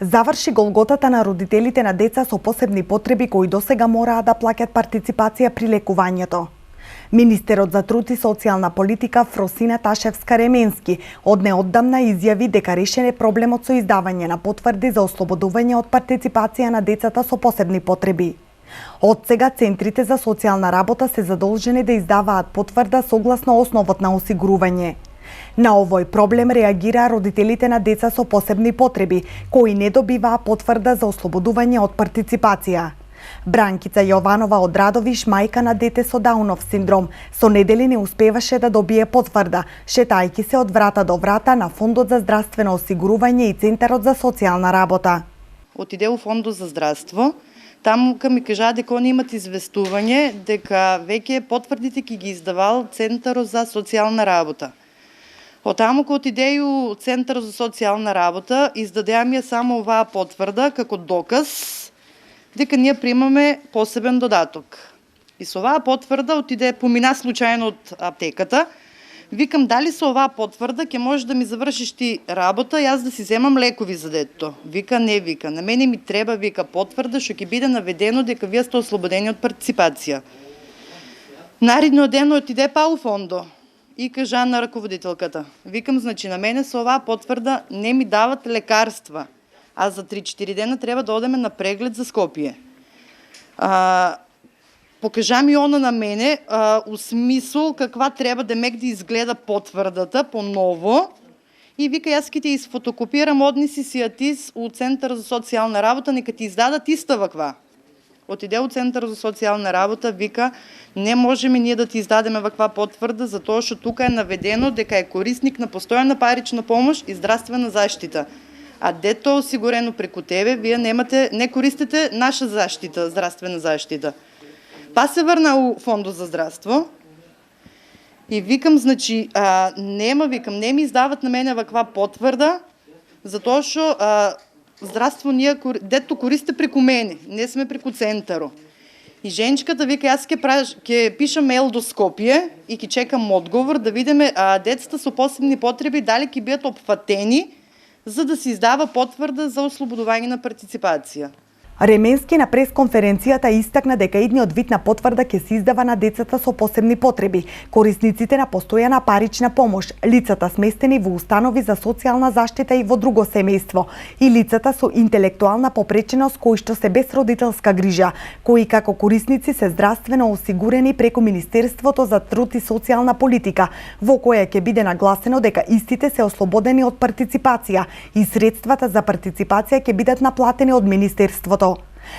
Заврши голготата на родителите на деца со посебни потреби кои досега мораа да плаќат партиципација при лекувањето. Министерот за труд и социјална политика Фросина Ташевска-Ременски од неодамна изјави дека решен е проблемот со издавање на потврди за ослободување од партиципација на децата со посебни потреби. Од сега центрите за социјална работа се задолжени да издаваат потврда согласно основот на осигурување. На овој проблем реагираа родителите на деца со посебни потреби, кои не добиваа потврда за ослободување од партиципација. Бранкица Јованова од Радовиш, мајка на дете со Даунов синдром, со недели не успеваше да добие потврда, шетајќи се од врата до врата на Фондот за здравствено осигурување и Центарот за социјална работа. Отиде у Фондот за здравство, таму ми кажаа дека они имат известување дека веќе потврдите ќе ги издавал Центарот за социјална работа. Отаму кога отиде у Центарот за социјална работа, издадеа ми само оваа потврда како доказ дека ние примаме посебен додаток. И со оваа потврда помина случајно од аптеката. Викам, дали со оваа потврда ќе можеш да ми завршиш ти работа и аз да си земам лекови за детето. Вика, не, вика, на мене ми треба, вика, потврда што ќе биде наведено дека вие сте ослободени од партиципација. Наредниот ден отиде па у фондо и кажа на раководителката. Викам, значи на мене со оваа потврда не ми дават лекарства, а за 3-4 дена треба да одеме на преглед за Скопје. Покажа ми она на мене, у смисол каква треба да изгледа потврдата по-ново. И вика, јас ќе ти изфотокопирам, однеси си ја ти у Центар за социјална работа, нека ти издадат иста ваква. Отиде у Центар за социјална работа, вика, не можеме ние да ти издадеме ваква потврда, затоа што тука е наведено дека е корисник на постојана парична помош и здравствена заштита. А дето осигурено преку тебе, вие не користите наша заштита, здравствена заштита. Па се врна у Фондот за здравство и викам, значи, не ми издават на мене ваква потврда, затоа што здравство дето користите преку мене, не сме преку Центаро. И женичката вика, јас ќе пишам мейл до Скопје и ќе чекам одговор да видиме децата со посебни потреби дали ќе бидат опфатени за да се издава потврда за ослободување на партиципација. Ременски на пресконференцијата истакна дека идниот вид на потврда ќе се издава на децата со посебни потреби, корисниците на постојана парична помош, лицата сместени во установи за социјална заштита и во друго семејство, и лицата со интелектуална попреченост кои што се без родителска грижа, кои како корисници се здравствено осигурени преку Министерството за труд и социјална политика, во која ќе биде нагласено дека истите се ослободени од партиципација и средствата за партиципација ќе бидат наплатени од Министерството.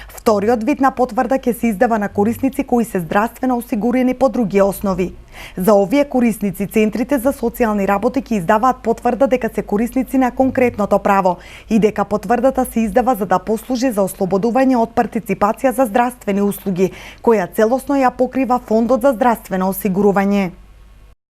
Вториот вид на потврда ќе се издава на корисници кои се здравствено осигурени по други основи. За овие корисници центрите за социјални работи ќе издаваат потврда дека се корисници на конкретното право и дека потврдата се издава за да послужи за ослободување од партиципација за здравствени услуги, која целосно ја покрива Фондот за здравствено осигурување.